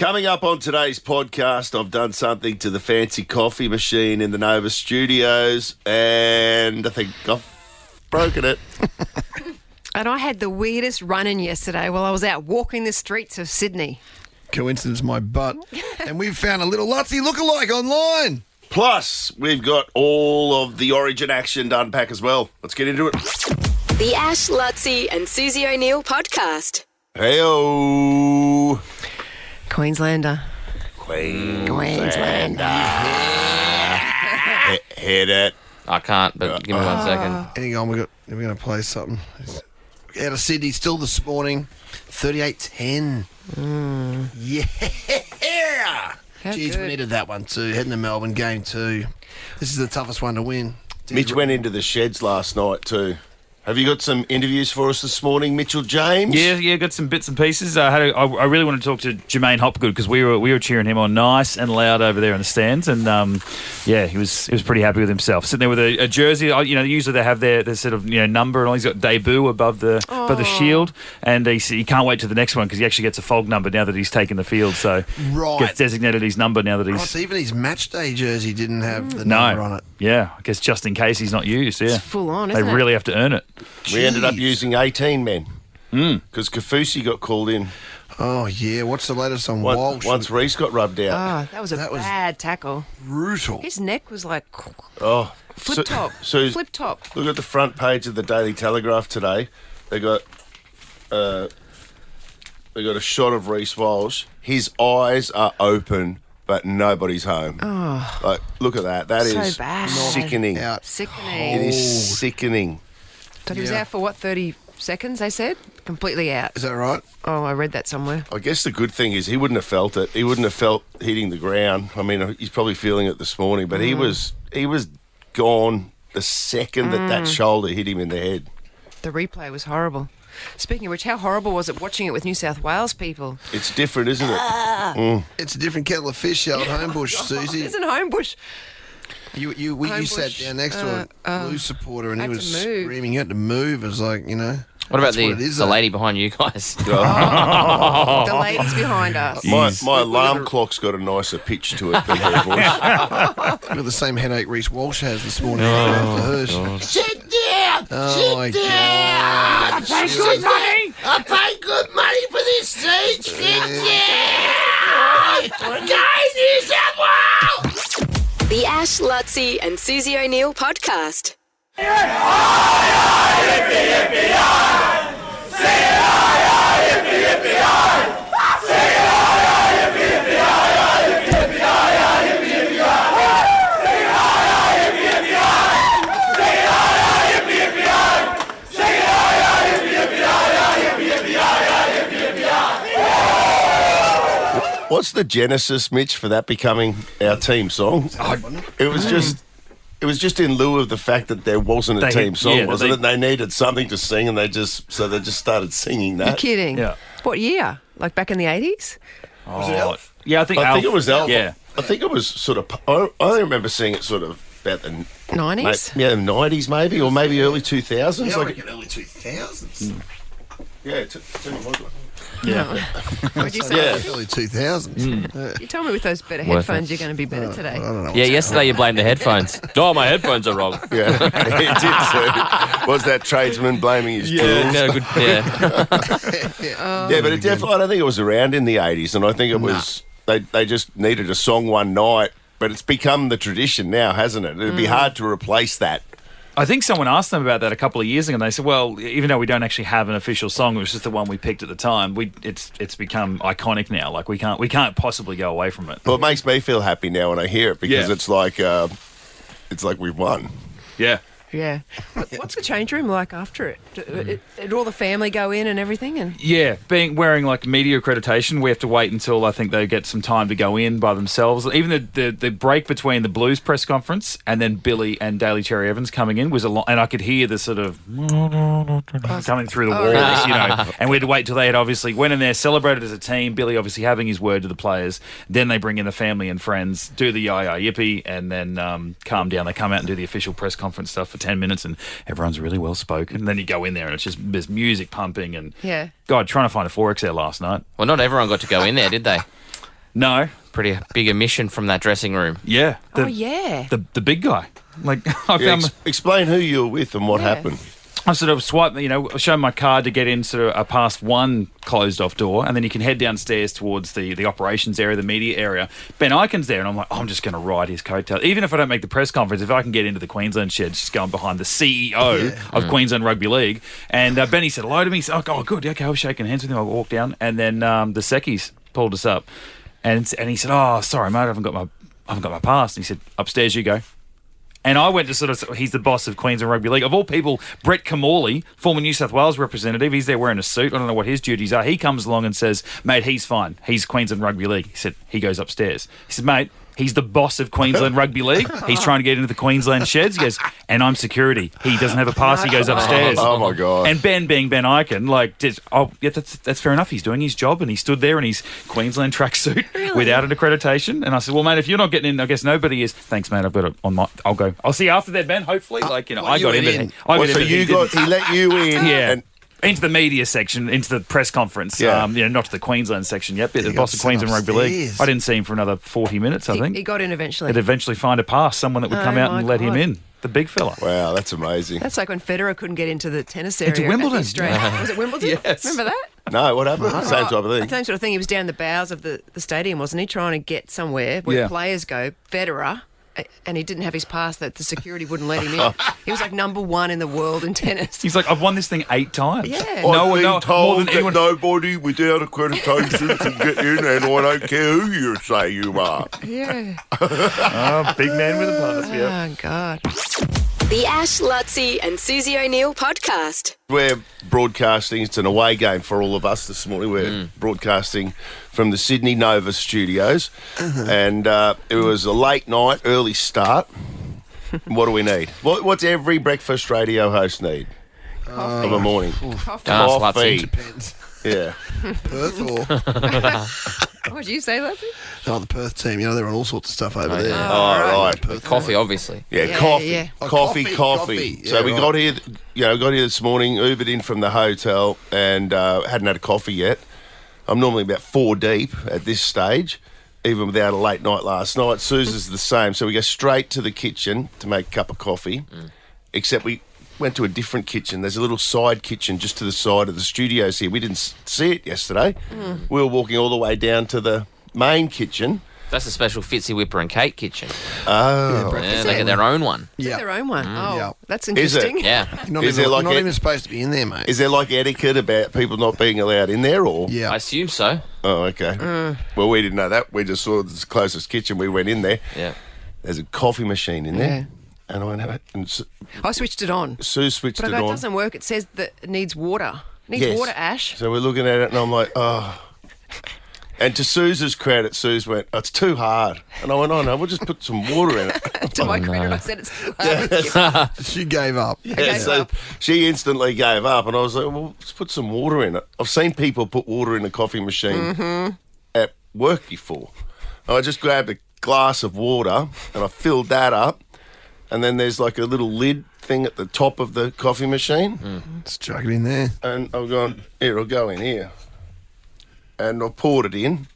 Coming up on today's podcast, I've done something to the fancy coffee machine in the Nova Studios, and I think I've broken it. And I had the weirdest run-in yesterday while I was out walking the streets of Sydney. Coincidence, my butt. And we've found a little Lutzy lookalike online. Plus, we've got all of the Origin action to unpack as well. Let's get into it. The Ash, Lutzy and Susie O'Neill podcast. Hey-o. Queenslander. Queenslander. Hit it. I can't, but give me 1 second. Hang on, we're going to play something. Out of Sydney still this morning. 38-10. Yeah. How Jeez, good. we needed that one too. Heading to Melbourne, game 2. This is the toughest one to win. Mitch went into the sheds last night too. Have you got some interviews for us this morning, Mitchell James? Yeah, got some bits and pieces. I really want to talk to Jermaine Hopgood because we were cheering him on nice and loud over there in the stands, and he was pretty happy with himself. Sitting there with a jersey, usually they have their sort of number, and all. He's got debut above the shield, and he can't wait to the next one because he actually gets a fog number now that he's taken the field. So gets designated his number now that he's. So even his match day jersey didn't have the number on it. Yeah, I guess just in case he's not used. Yeah, It's full on, they isn't it? really have to earn it. We ended up using 18 men because Kafusi got called in. Oh, yeah. What's the latest on Walsh? Once Reece got rubbed out. Oh, that was a bad tackle. Brutal. His neck was like Flip top. Flip top. Look at the front page of the Daily Telegraph today. They got a shot of Reece Walsh. His eyes are open, but nobody's home. Oh. Like, look at that. That So is bad. sickening. Out. Sickening. It is sickening. But he was out for 30 seconds, they said? Completely out. Is that right? Oh, I read that somewhere. I guess the good thing is he wouldn't have felt it. He wouldn't have felt hitting the ground. I mean, he's probably feeling it this morning, but he was gone the second that shoulder hit him in the head. The replay was horrible. Speaking of which, how horrible was it watching it with New South Wales people? It's different, isn't it? It's a different kettle of fish out at Homebush, Susie. It's in Homebush. You sat down next to a Blues supporter and he had was to move. screaming. You had to move. It was like, What about that's what it is, the though. lady behind you guys? The ladies behind us. My alarm clock's got a nicer pitch to it than her voice. Got the same headache Reece Walsh has this morning after hers. Sit down! Oh, my God. I pay good money! I pay good money for this seat! Sit down! Go New South Wales! The Ash, Lutzy and Susie O'Neill podcast. What's the genesis, Mitch, for that becoming our team song? It was just in lieu of the fact that there wasn't a team song, wasn't it? They needed something to sing, and they just started singing that. You're kidding? Yeah. What year? Like back in the 80s? Was it Elf? Yeah, I think it was Elf. Yeah. I think it was sort of. I only remember seeing it sort of about the 90s? Yeah, 90s maybe, or maybe early 2000s. Yeah, I like, reckon early 2000s. yeah, it's Yeah. What'd you say? Yeah. Early 2000s. You told me with those better Worth headphones you're going to be better today. I don't know. Yeah, yesterday you blamed the headphones. Oh, my headphones are wrong. Yeah, he did too. Was that tradesman blaming his tools? No, good. Yeah. Yeah, but it definitely. I don't think it was around in the 80s, and I think it was. They just needed a song one night, but it's become the tradition now, hasn't it? It'd be hard to replace that. I think someone asked them about that a couple of years ago, and they said, well, even though we don't actually have an official song, it was just the one we picked at the time, it's become iconic now. Like, we can't possibly go away from it. Well, it makes me feel happy now when I hear it because it's like we've won. Yeah. Yeah. What's the change room like after it? Did all the family go in and everything? And Yeah, wearing like media accreditation, we have to wait until I think they get some time to go in by themselves. Even the break between the Blues press conference and then Billy and Daly Cherry Evans coming in was a lot, and I could hear the sort of coming through the walls, and we had to wait till they had obviously went in there, celebrated as a team, Billy obviously having his word to the players, then they bring in the family and friends, do the yaya yippee, and then calm down. They come out and do the official press conference stuff for 10 minutes and everyone's really well spoken. And then you go in there and it's just there's music pumping and yeah. God, trying to find a 4XL last night. Well, not everyone got to go in there, did they? No. Pretty big omission from that dressing room. Yeah. Oh, yeah. The big guy. Like, I Yeah, found... explain who you were with and what Yeah. happened. I sort of swipe, show my card to get in sort of past one closed off door, and then you can head downstairs towards the operations area, the media area. Ben Ikin's there, and I'm like, I'm just going to ride his coattail. Even if I don't make the press conference, if I can get into the Queensland shed, just going behind the CEO of Queensland Rugby League. And Benny said hello to me. He said, oh, good. Okay, I was shaking hands with him. I walked down, and then the Secchies pulled us up, and he said, oh, sorry, mate, I haven't got my pass. And he said, upstairs you go. And I went to he's the boss of Queensland Rugby League. Of all people, Brett Camorley, former New South Wales representative, he's there wearing a suit. I don't know what his duties are. He comes along and says, mate, he's fine. He's Queensland Rugby League. He said, he goes upstairs. He said, mate, he's the boss of Queensland Rugby League. He's trying to get into the Queensland sheds. He goes, and I'm security. He doesn't have a pass. He goes upstairs. Oh, my God. And Ben being Ben Ikin, that's fair enough. He's doing his job, and he stood there in his Queensland tracksuit without an accreditation. And I said, well, mate, if you're not getting in, I guess nobody is. Thanks, mate. I've got it on my. I'll go. I'll see you after that, Ben. Hopefully, I got in. He let you in. Yeah. And into the media section, into the press conference. Yeah. Not to the Queensland section yet, but the got boss of sent Queensland Rugby League. upstairs. I didn't see him for another 40 minutes, I think. He got in eventually. They'd eventually find a pass, someone that would come out my and let him God. in. The big fella. wow, that's amazing. That's like when Federer couldn't get into the tennis area. Into Wimbledon. At the Australian. Was it Wimbledon? Yes. Remember that? No, what happened? Same type of thing. Same sort of thing. He was down the bowels of the stadium, wasn't he? Trying to get somewhere where Yeah. players go. Federer. And he didn't have his pass that the security wouldn't let him in. He was like number one in the world in tennis. He's like, I've won this thing 8 times. Yeah. I've been more told than that anyone. nobody without accreditation can get in, and I don't care who you say you are. Yeah. Oh, big man with a pass, yeah. Oh, God. The Ash, Lutzi and Susie O'Neill podcast. We're broadcasting. It's an away game for all of us this morning. We're broadcasting from the Sydney Nova studios, and it was a late night, early start. What do we need? What's every breakfast radio host need of a morning? Ask Coffee. Lutzi. Depends. Yeah. Perth or What did you say, Lutzi? the Perth team. They're on all sorts of stuff over there. yeah. Oh, right. Perth. Coffee, obviously. Yeah, Yeah, coffee. yeah. Oh, Coffee. coffee. So Yeah, we right. got here, got here this morning, Ubered in from the hotel, and hadn't had a coffee yet. I'm normally about 4 deep at this stage, even without a late night last night. Susan's the same. So we go straight to the kitchen to make a cup of coffee, except we went to a different kitchen. There's a little side kitchen just to the side of the studios here. We didn't see it yesterday. We were walking all the way down to the main kitchen. That's a special Fitzy Whipper and Cake kitchen. Oh. Yeah, they get their own one. Yeah. Their own one. Oh, Yeah. that's Is it? interesting. Yeah. You're not, Is even, there like you're not a- even supposed to be in there, mate. Is there like etiquette about people not being allowed in there, or? Yeah. I assume so. Oh, okay. Well, we didn't know that. We just saw the closest kitchen. We went in there. Yeah. There's a coffee machine in there. And I went, and I switched it on. Sue switched But it it on. doesn't work. It says that it needs water. It needs Yes. water, Ash. So we're looking at it, and I'm like, oh. And to Sue's credit, Suze went, oh, it's too hard. And I went, oh, no, we'll just put some water in it. To my credit, I said it's too hard. She gave up. Yeah, so she instantly gave up, and I was like, well, let's put some water in it. I've seen people put water in a coffee machine at work before. And I just grabbed a glass of water, and I filled that up, and then there's like a little lid thing at the top of the coffee machine, Let's chuck it in there. and I've gone, here, I'll go in here. And I poured it in,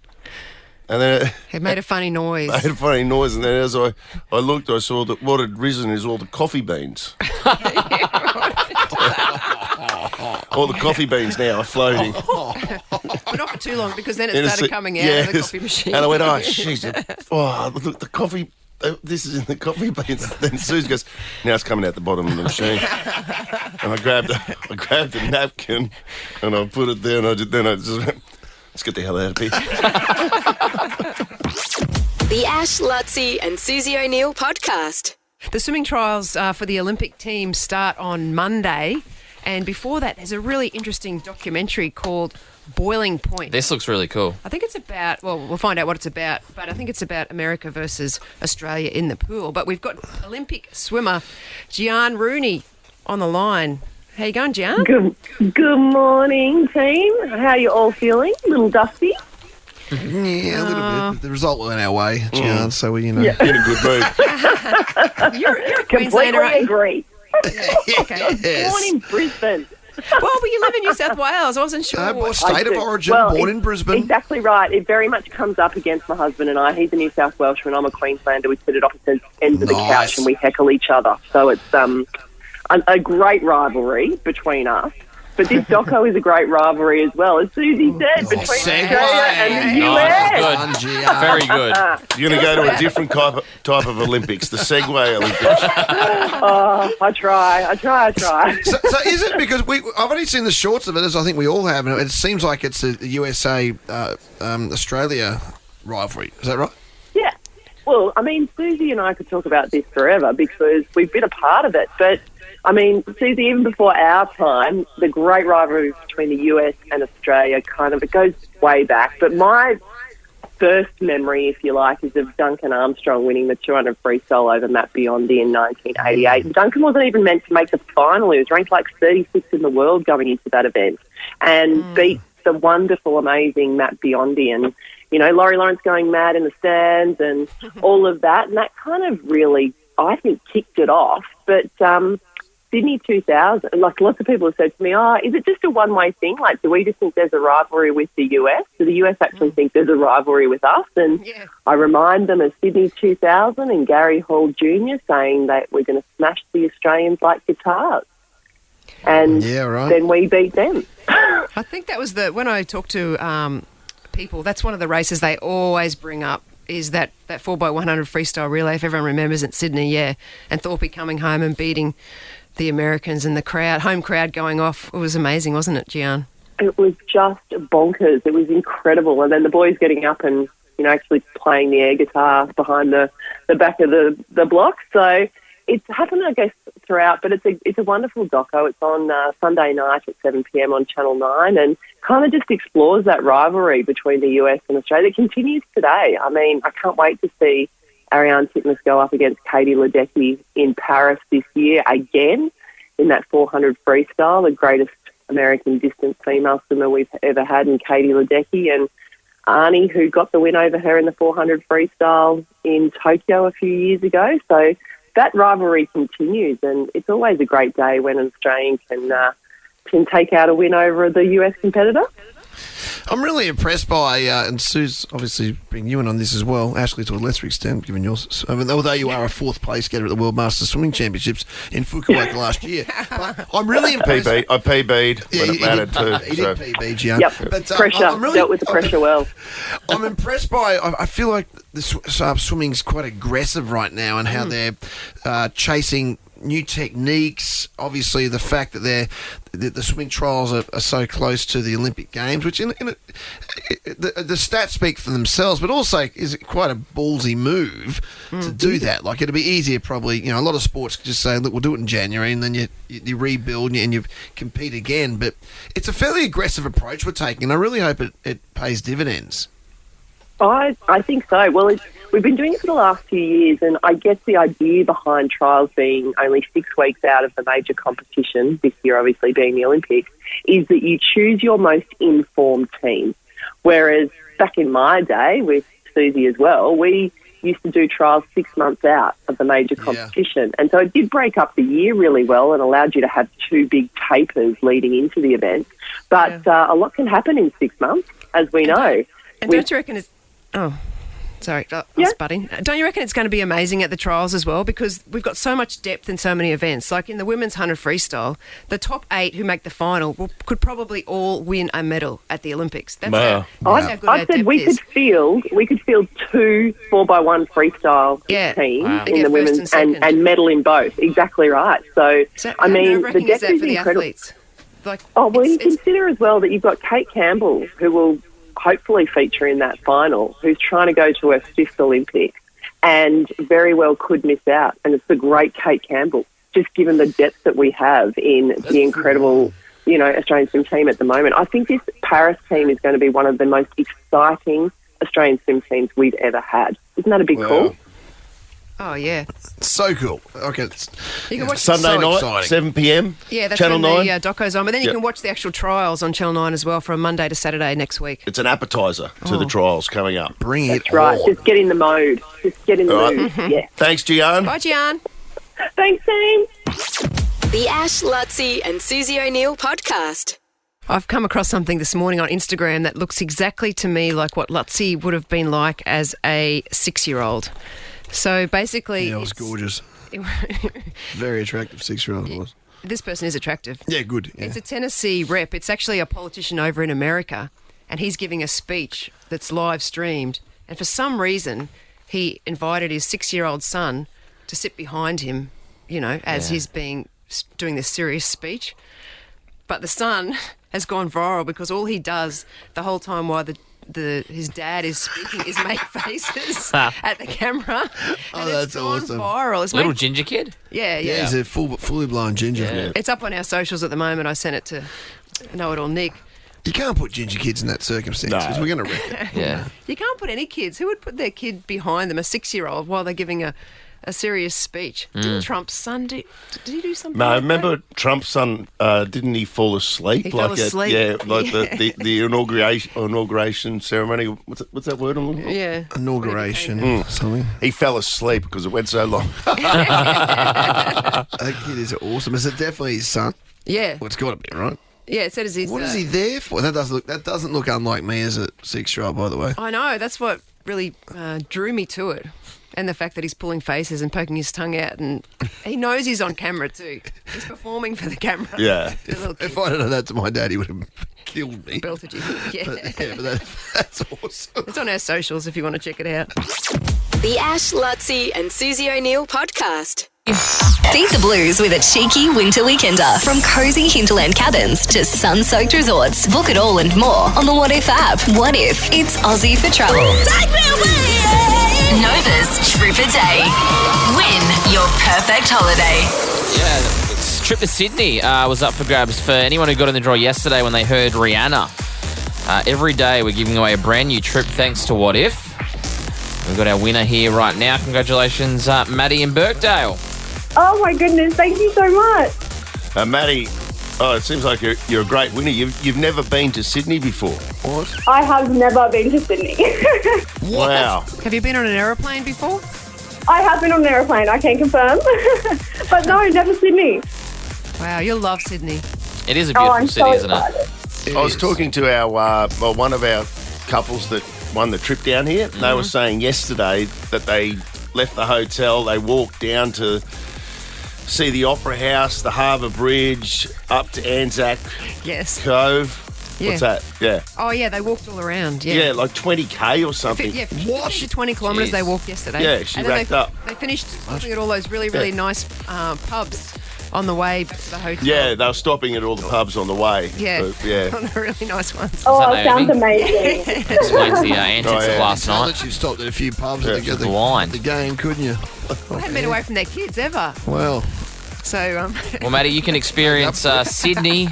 and then It made a funny noise. I had a funny noise, and then as I looked, I saw that what had risen is all the coffee beans. All the coffee beans now are floating. But not for too long because then it In a started se- coming out of the yes. coffee machine. And I went, oh, shit. Oh, look, the coffee, this is in the coffee beans. Then Suze goes, now it's coming out the bottom of the machine. And I grabbed a napkin, and I put it there, and I just went, let's get the hell out of here. The Ash, Lutzi and Susie O'Neill podcast. The swimming trials for the Olympic team start on Monday. And before that, there's a really interesting documentary called Boiling Point. This looks really cool. I think it's about, well, we'll find out what it's about, but I think it's about America versus Australia in the pool. But we've got Olympic swimmer Gian Rooney on the line. How you going, Gian? Good morning, team. How are you all feeling? A little dusty? Yeah, a little bit. The result went our way, Gian, so we, In a good mood. You're a Completely Queenslander, aren't you? agree. Okay. Born in Brisbane. Well, but you live in New South Wales. I wasn't sure. State of do. origin, Well, born in Brisbane. Exactly right. It very much comes up against my husband and I. He's a New South Welshman. I'm a Queenslander. We sit at opposite ends of the Nice. couch and we heckle each other. So it's a great rivalry between us. But this doco is a great rivalry as well, as Susie said, between segue. Australia and the Nice, US. Fun, GR. Very good. You're going to go to a different type of Olympics, the Segway Olympics. Oh, I try. So is it because I've only seen the shorts of it, as I think we all have, and it seems like it's a USA Australia rivalry. Is that right? Yeah. Well, I mean, Susie and I could talk about this forever because we've been a part of it. But, I mean, Susie, even before our time, the great rivalry between the US and Australia it goes way back. But my first memory, if you like, is of Duncan Armstrong winning the 200 freestyle over Matt Biondi in 1988. Duncan wasn't even meant to make the final. He was ranked like 36th in the world going into that event and beat the wonderful, amazing Matt Biondi. And, you know, Laurie Lawrence going mad in the stands and all of that. And that kind of really, I think, kicked it off. But Sydney 2000, like lots of people have said to me, is it just a one-way thing? Like, do we just think there's a rivalry with the US? Do the US actually think there's a rivalry with us? And I remind them of Sydney 2000 and Gary Hall Jr. saying that we're going to smash the Australians like guitars. And then we beat them. I think that was when I talk to people, that's one of the races they always bring up is that 4x100 freestyle relay, if everyone remembers it, Sydney, and Thorpe coming home and beating the Americans and the home crowd going off. It was amazing, wasn't it, Gian? It was just bonkers. It was incredible. And then the boys getting up and, you know, actually playing the air guitar behind the back of the block. So it's happened, I guess, throughout, but it's a wonderful doco. It's on Sunday night at 7 p.m. on Channel 9 and kind of just explores that rivalry between the US and Australia. It continues today. I mean, I can't wait to see Ariane Titmus go up against Katie Ledecky in Paris this year again in that 400 freestyle, the greatest American distance female swimmer we've ever had in Katie Ledecky, and Arnie, who got the win over her in the 400 freestyle in Tokyo a few years ago. So that rivalry continues, and it's always a great day when an Australian can take out a win over the US competitor. I'm really impressed by, and Sue's obviously bringing you in on this as well, Ashley to a lesser extent, given yours. I mean, although you are a fourth place getter at the World Masters Swimming Championships in Fukuoka last year. But I'm really impressed. I PB'd when it mattered too. He did PB, Gian. Yep, But, pressure, I'm really, dealt with the pressure well. I'm impressed by, I feel like the swimming's quite aggressive right now and how they're chasing new techniques. Obviously, the fact that the swimming trials are so close to the Olympic Games, which the stats speak for themselves, but also is quite a ballsy move to do that. Like, it'd be easier probably, you know, a lot of sports just say, look, we'll do it in January, and then you rebuild and you compete again. But it's a fairly aggressive approach we're taking, and I really hope it pays dividends. I think so. Well, we've been doing it for the last few years, and I guess the idea behind trials being only 6 weeks out of the major competition, this year obviously being the Olympics, is that you choose your most informed team. Whereas back in my day, with Susie as well, we used to do trials 6 months out of the major competition. And so it did break up the year really well and allowed you to have 2 big tapers leading into the event. But a lot can happen in 6 months, as we know. And don't you reckon it's... Oh, sorry, I was butting. Don't you reckon it's going to be amazing at the trials as well? Because we've got so much depth in so many events. Like in the women's 100 freestyle, the top 8 who make the final could probably all win a medal at the Olympics. That's how good our I said depth we is. could field 2 4x1 freestyle teams in the women's and medal in both. Exactly right. So I mean, the depth is incredible. Athletes? Like, you consider as well that you've got Kate Campbell, who will hopefully feature in that final, who's trying to go to her 5th Olympics and very well could miss out. And it's the great Kate Campbell, just given the depth that we have in the incredible, you know, Australian swim team at the moment. I think this Paris team is going to be one of the most exciting Australian swim teams we've ever had. Isn't that a big call? Oh, yeah. So cool. Okay. You can watch Sunday night, exciting. 7 p.m. Yeah, that's Channel when 9. the doco's on. But then you can watch the actual trials on Channel 9 as well from Monday to Saturday next week. It's an appetizer to the trials coming up. Bring it That's right. on. Just get in the mode. Just get in the All right. mood. Yeah. Thanks, Gian. Bye, Gian. Thanks, team. The Ash, Lutzi and Susie O'Neill podcast. I've come across something this morning on Instagram that looks exactly to me like what Lutzi would have been like as a 6-year-old. So basically... Yeah, it was gorgeous. Very attractive 6-year-old it was. This person is attractive. Yeah, good. Yeah. It's a Tennessee rep. It's actually a politician over in America, and he's giving a speech that's live streamed. And for some reason, he invited his 6-year-old son to sit behind him, as he's doing this serious speech. But the son has gone viral because all he does the whole time while his dad is speaking is make faces at the camera. And that's gone awesome. viral. It's Little ginger kid? Yeah. Yeah, he's a fully blown ginger. Yeah. It's up on our socials at the moment. I sent it to Know It All Nick. You can't put ginger kids in that circumstance because we're going to wreck it. Yeah. You can't put any kids. Who would put their kid behind them, a 6-year-old, while they're giving a serious speech? Didn't Trump's son did he do something? No, like remember Trump's son, didn't he fall asleep? He fell asleep. The inauguration ceremony. What's that word I'm looking for? that? Yeah. Inauguration, something. He fell asleep because it went so long. That kid is awesome. Is it definitely his son? Yeah. Well, it's got to be, right? Yeah, it said as his... What is he there for? That doesn't look unlike me as a 6-year-old, by the way. I know. That's what really drew me to it. And the fact that he's pulling faces and poking his tongue out, and he knows he's on camera too. He's performing for the camera. Yeah. The little kid If I'd have done that to my dad, he would have killed me. belted you. Yeah. But that's awesome. It's on our socials if you want to check it out. The Ash, Lutzi and Susie O'Neill podcast. Beat the blues with a cheeky winter weekender. From cozy hinterland cabins to sun-soaked resorts. Book it all and more on the What If app. What If? It's Aussie for travel. Take me away! Nova's Trip a Day. Win your perfect holiday. Yeah, it's trip to Sydney was up for grabs for anyone who got in the draw yesterday when they heard Rihanna. Every day we're giving away a brand new trip thanks to What If. We've got our winner here right now. Congratulations, Maddie in Birkdale. Oh my goodness, thank you so much. Maddie, it seems like you're a great winner. You've never been to Sydney before. What? I have never been to Sydney. Wow. Have you been on an aeroplane before? I have been on an aeroplane, I can confirm. But no, never Sydney. Wow, you'll love Sydney. It is a Oh, beautiful I'm city, so isn't excited. it? I was talking to one of our couples that won the trip down here. They were saying yesterday that they left the hotel, they walked down to see the Opera House, the Harbour Bridge, up to Anzac Yes. Cove. Yeah. What's that? Yeah. Oh, yeah, they walked all around. Yeah, like 20k or something. Yeah, 20 kilometres they walked yesterday. Yeah, she and then racked up. They finished stopping at all those really, really nice pubs on the way back to the hotel. Yeah, they were stopping at all the pubs on the way. Yeah. But, yeah. On the really nice ones. Oh, that it sounds Naomi? amazing. Explains the antics Oh, yeah. of last I night. bet you stopped at a few pubs Yeah, at just blind. the game, couldn't you? They hadn't been away from their kids ever. Well, So, Well, Maddie, you can experience Sydney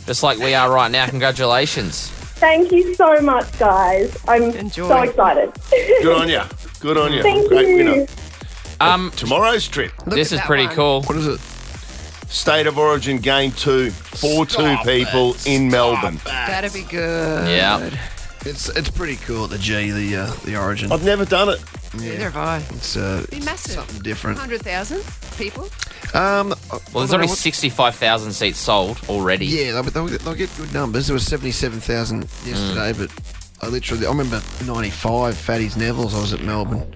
just like we are right now. Congratulations. Thank you so much, guys. I'm Enjoy. so excited. Good on you. Good on you. Thank Great you. winner. Tomorrow's trip, look This at is that pretty one. cool. what is it? State of Origin Game 2, 4-2 people in Melbourne. That'd be good. Yeah. It's pretty cool. The G, the Origin. I've never done it. Neither have I. It's Be massive. something different. 100,000 people. Well, there's only 65,000 seats sold already. Yeah, they'll get good numbers. There was 77,000 yesterday, but I remember 95, Fatty's Neville's, I was at Melbourne,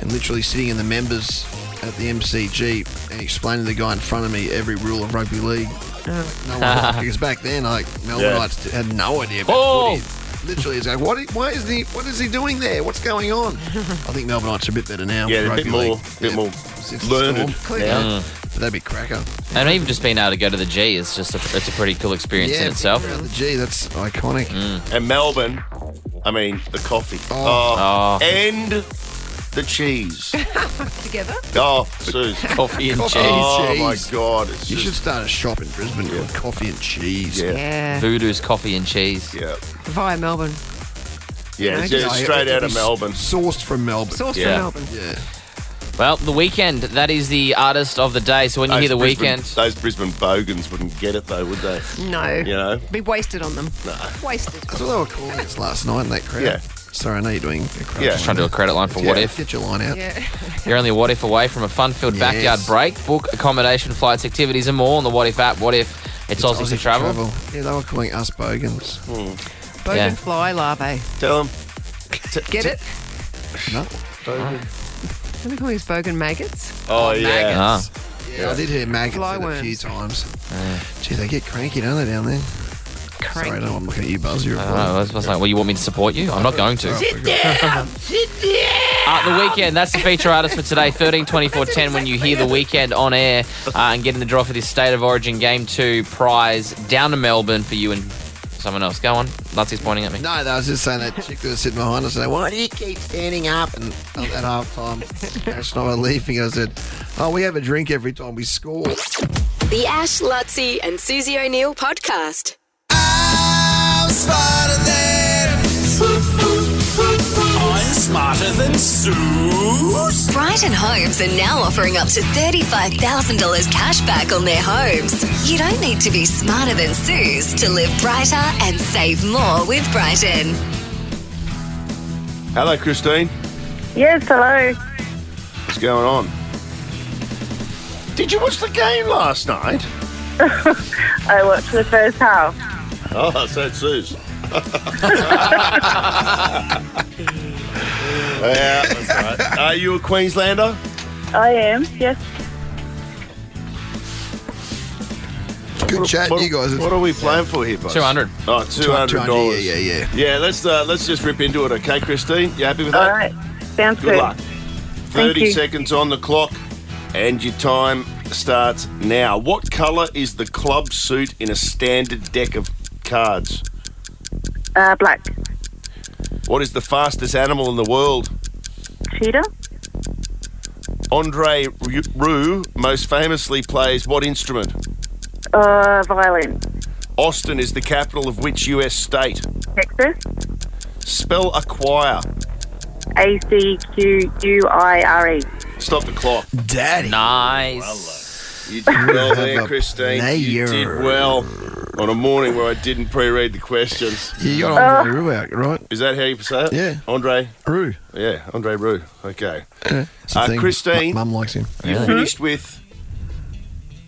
and literally sitting in the members at the MCG and explaining to the guy in front of me every rule of rugby league. No one, because back then, Melbourneites had no idea about footy. Literally, it's like, what is he doing there? What's going on? I think Melbourneites are a bit better now. Yeah, a rugby bit more, league. Since the learned. Storm. Yeah. But that'd be cracker. And even just being able to go to the G is just it's a pretty cool experience in itself. The G, that's iconic. And Melbourne, I mean, the coffee. Oh. And the cheese. Together. Oh, Suze. Coffee and Coffee. cheese. Oh, my Cheese. God. It's You just, should start a shop in Brisbane called Coffee and Cheese. Yeah. Yeah. Voodoo's coffee and cheese. Yeah. Via Melbourne. Yeah, it's Yeah, straight out of It's Melbourne. Sourced from Melbourne. Sourced Yeah. from Melbourne. Yeah. Well, the weekend, that is the artist of the day. So when you hear the weekend... Those Brisbane bogans wouldn't get it, though, would they? No. You know? Be wasted on them. No. Wasted. That's what they were calling us last night in that crowd. Yeah. Sorry, I know you're doing. Just trying to do a credit line for What If. Get your line out. Yeah. You're only a What If away from a fun-filled backyard break. Book accommodation, flights, activities, and more on the What If app. What if it's Aussie for travel? Yeah, they were calling us bogans. Bogan fly larvae. Tell them. Get it? No. What are they calling us? Bogan maggots? Oh, yeah. Maggots. Yeah, I did hear maggots a Flyworms. few times. Gee, they get cranky, don't they, down there? Cranky. Sorry, I don't want to look at you, Buzz. You're I was like, well, you want me to support you? I'm not going to. Sit down. The Weekend, that's the feature artist for today, 13-24-10, when you hear The Weekend on air and get in the draw for this State of Origin Game 2 prize down to Melbourne for you and someone else. Go on. Lutzie's pointing at me. No, I was just saying that chick that was sitting behind us and why do you keep standing up? And at half time, Ash and I were leaving. I said, we have a drink every time we score. The Ash, Lutzi and Susie O'Neill podcast. I'm smarter than Sue. Brighton Homes are now offering up to $35,000 cash back on their homes. You don't need to be smarter than Suze to live brighter and save more with Brighton. Hello, Christine. Yes, hello. What's going on? Did you watch the game last night? I watched the first half. Oh, so it's Suze. Yeah, that's right. Are you a Queenslander? I am, yes. Good chat, you guys. What are we playing for here, boss? 200. Oh, $200. Yeah. Yeah, let's just rip into it, okay, Christine? You happy with that? All right. Sounds Good good. luck. 30 seconds on the clock, and your time starts now. What colour is the club suit in a standard deck of cards? Black. What is the fastest animal in the world? Cheetah. Andre Roux most famously plays what instrument? Violin. Austin is the capital of which US state? Texas. Spell acquire. ACQUIRE. Stop the clock. Daddy. Nice. You did well there, Christine. Nair. You did well on a morning where I didn't pre-read the questions. You got Andre Roux out, right? Is that how you say it? Yeah. Andre? Roux. Yeah, Andre Roux. Okay. It's a thing. Christine. Mum likes him. You finished with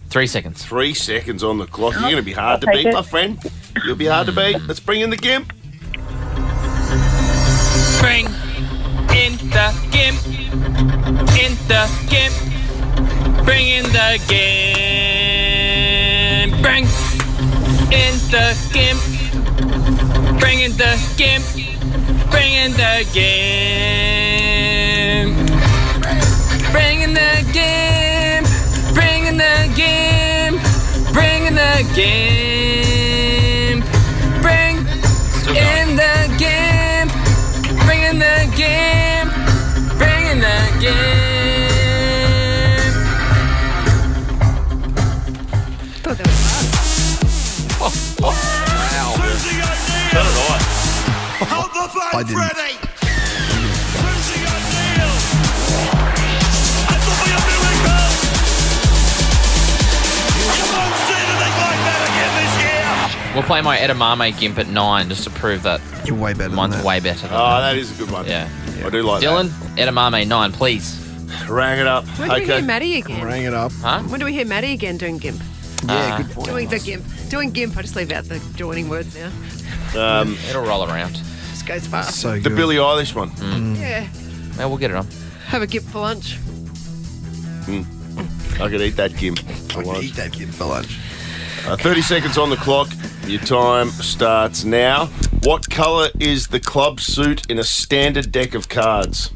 3 seconds. 3 seconds on the clock. You're going to be hard to beat, my friend. You'll be hard to beat. Let's bring in the gimp. Bring in the gimp. In the gimp. Bring in the gimp. Bring in the gimp. Bring in the gimp. Bring in the gimp. Bring in the gimp. Bring in the gimp. Bring in the gimp. Bring in the gimp. Bring in the gimp. Bring in the gimp. Thought that was hard. Hold the phone, I didn't. Freddie! Susie O'Neill! It will be a miracle! You won't see anything like that again this year! We'll play my edamame gimp at 9 just to prove that You're way better than mine's that. way better than Oh, that is a good one. Yeah. I do like Dylan, edamame 9, please. that. Rang it up. When do we hear Maddie again? Rang it up. Huh? When do we hear Maddie again doing GIMP? Yeah, good point. Doing the GIMP. Doing GIMP, I just leave out the joining words now. It'll roll around. Just goes fast. So The good. Billie Eilish one. Yeah. Well, we'll get it on. Have a GIMP for lunch. I could eat that gimp. I can eat that kid for lunch. 30 seconds on the clock. Your time starts now. What colour is the club suit in a standard deck of cards?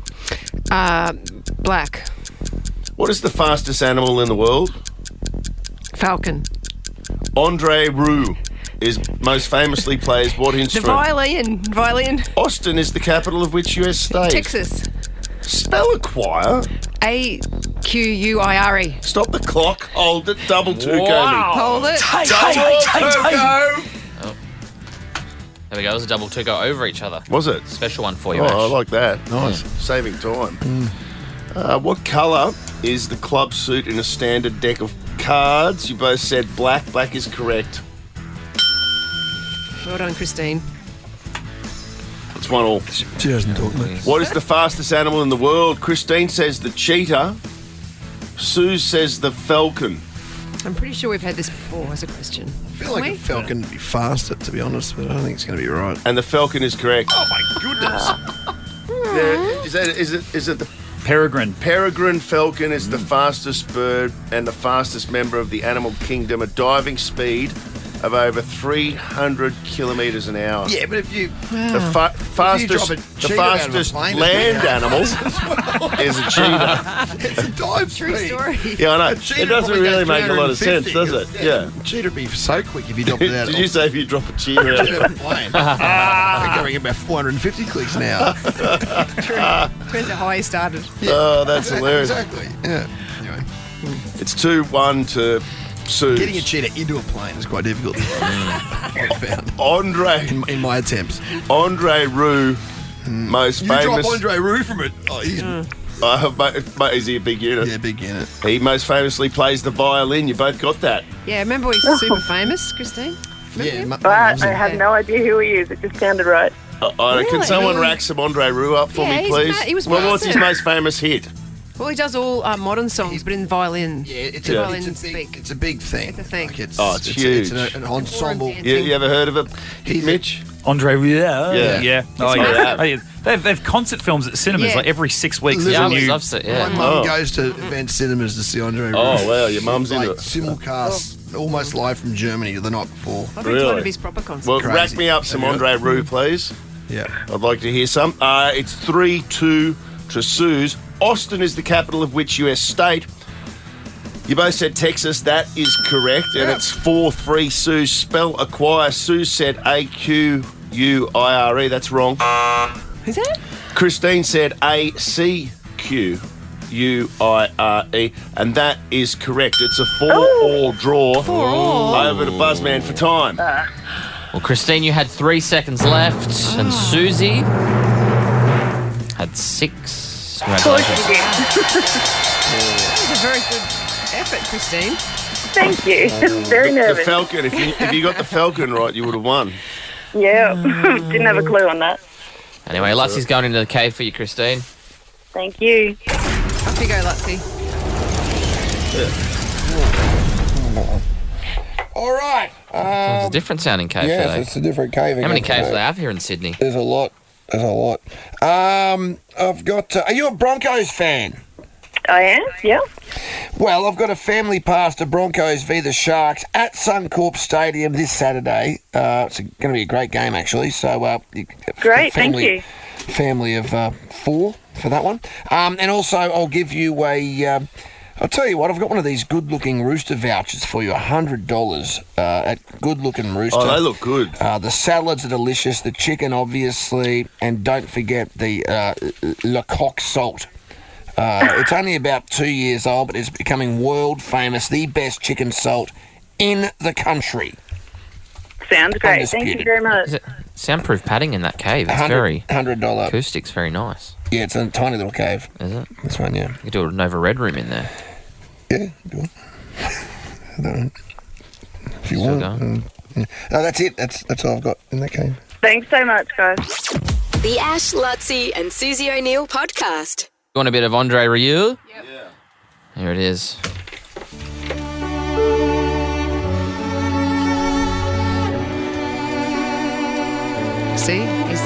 Black. What is the fastest animal in the world? Falcon. Andre Roux is most famously plays what The instrument? violin. Austin is the capital of which US state? Texas. Spell acquire. AQUIRE. Stop the clock. Hold it. Double two, Hold it. There we go. It was a double two go over each other. Was it? Special one for you, Oh, Ash. I like that. Nice. Saving time. What colour is the club suit in a standard deck of cards? You both said black. Black is correct. Well done, Christine. It's 1-1. She doesn't talk much. What is the fastest animal in the world? Christine says the cheetah. Sue says the falcon. I'm pretty sure we've had this before as a question. I feel like a falcon would be faster, to be honest, but I don't think it's going to be right. And the falcon is correct. Oh my goodness! Is it the Peregrine. peregrine falcon is the fastest bird and the fastest member of the animal kingdom, a diving speed of over 300 kilometres an hour. Yeah, but if you The fastest plane, land animal is a cheetah. it's a dive True speed. story. Yeah, I know. cheetah It doesn't probably really goes make a lot of sense, 350. does it? Yeah. Cheetah would be so quick if you dropped it out. Did you say if you drop a cheetah out? of the plane? They're going about 450 clicks now. Depends how high he started. Oh, that's hilarious. Exactly. Yeah. Anyway, It's 2-1 to Sue. getting a cheetah into a plane is quite difficult. I've found Andre in my attempts. Roux, most You drop famous. Andre Roux from it. Oh, he's Mate, is he a big unit? yeah, big unit. He most famously plays the violin. You both got that. Yeah, remember he's super famous, Christine? Yeah, I have no idea who he is. It just sounded right. Can Really? someone rack some Andre Roux up for Yeah, me, please? he was well, what's his massive. most famous hit? Well, he does all modern songs, but in violin. Yeah, it's violin a speak. big thing. It's a thing. Like it's huge. It's an ensemble. Forum You ever heard of it, He's- Mitch? Andre, Yeah. yeah. Oh, massive. yeah. Oh, yeah. They have concert films at cinemas Yeah. like every 6 weeks. Yeah, There's a new- I've seen, My yeah. mum Oh. goes to event cinemas to see Andre Roux. Oh, wow, your mum's into like it. simulcast, almost live from Germany the night before. I've been to one Really? of his proper concerts. Well, Crazy. rack me up some Have you Andre Roux, please. Yeah. I'd like to hear some. It's 3-2 to Sue's. Austin is the capital of which US state? You both said Texas. That is correct. And it's 4-3 Sue's. Spell acquire. Sue said AQUIRE. That's wrong. Is it? Christine said ACQUIRE. And that is correct. It's a 4-all draw. 4-all. Over to Buzzman for time. Well, Christine, you had 3 seconds left, and Susie had 6. Congratulations. That was a very good effort, Christine. Thank you. Very The nervous. Falcon. If you got the Falcon right, you would have won. Yeah. Didn't have a clue on that. Anyway, Lucy's going into the cave for you, Christine. Thank you. Off you go, Lutzy. All right. It's a different sounding cave today. it's a different cave. How many caves do they have here in Sydney? There's a lot. I've got. Are you a Broncos fan? I am, yeah. Well, I've got a family pass to Broncos v the Sharks at Suncorp Stadium this Saturday. It's going to be a great game, actually. So, Great, thank you. Family of 4 for that one. And also, I'll give you a. I'll tell you what, I've got one of these good-looking Rooster vouchers for you, $100 at Good Looking Rooster. Oh, they look good. The salads are delicious, the chicken, obviously, and don't forget the Le Coq salt. It's only about 2 years old, but it's becoming world famous, the best chicken salt in the country. Sounds great. Thank you Undisputed. very much. Is it soundproof padding in that cave? It's very $100. acoustic's very nice. Yeah, it's a tiny little cave. Is it? This one, yeah. You could do a Nova Red room in there. Yeah, do it. I don't know. If you Still want. going? Yeah. No, that's it. That's all I've got in that cave. Thanks so much, guys. The Ash, Lutzy and Susie O'Neill podcast. You want a bit of Andre Rieu? Yep. Yeah. Here it is. See? He's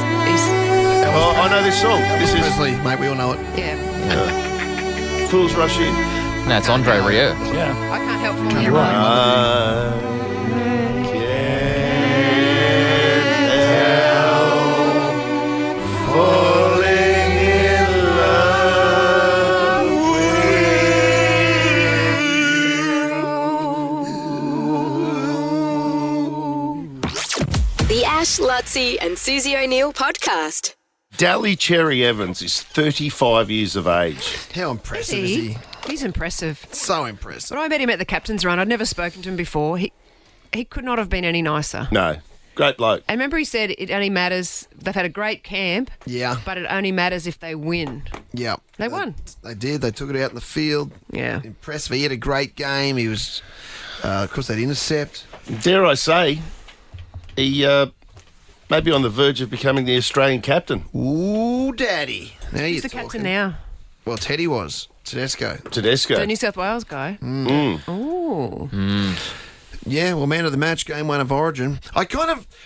Oh, I know this song. This is Presley, mate, we all know it. yeah. Fools Rush In. No, it's Andre Rieu. Yeah. I can't help falling in You're love. right. Falling in love The Ash, Lutzy and Susie O'Neill podcast. Dally Cherry Evans is 35 years of age. How impressive is he? He's impressive. So impressive. When I met him at the captain's run, I'd never spoken to him before. He could not have been any nicer. No, great bloke. And remember he said it only matters, they've had a great camp, Yeah. but it only matters if they win. Yeah. They won. They did. They took it out in the field. Yeah. Impressive. He had a great game. He was, of course, they'd intercept. Dare I say, he maybe on the verge of becoming the Australian captain. Ooh, daddy. Now you're Who's the talking. captain now? Well, Teddy was. Tedesco. The New South Wales guy. Oh. Yeah, well, man of the match, game 1 of Origin.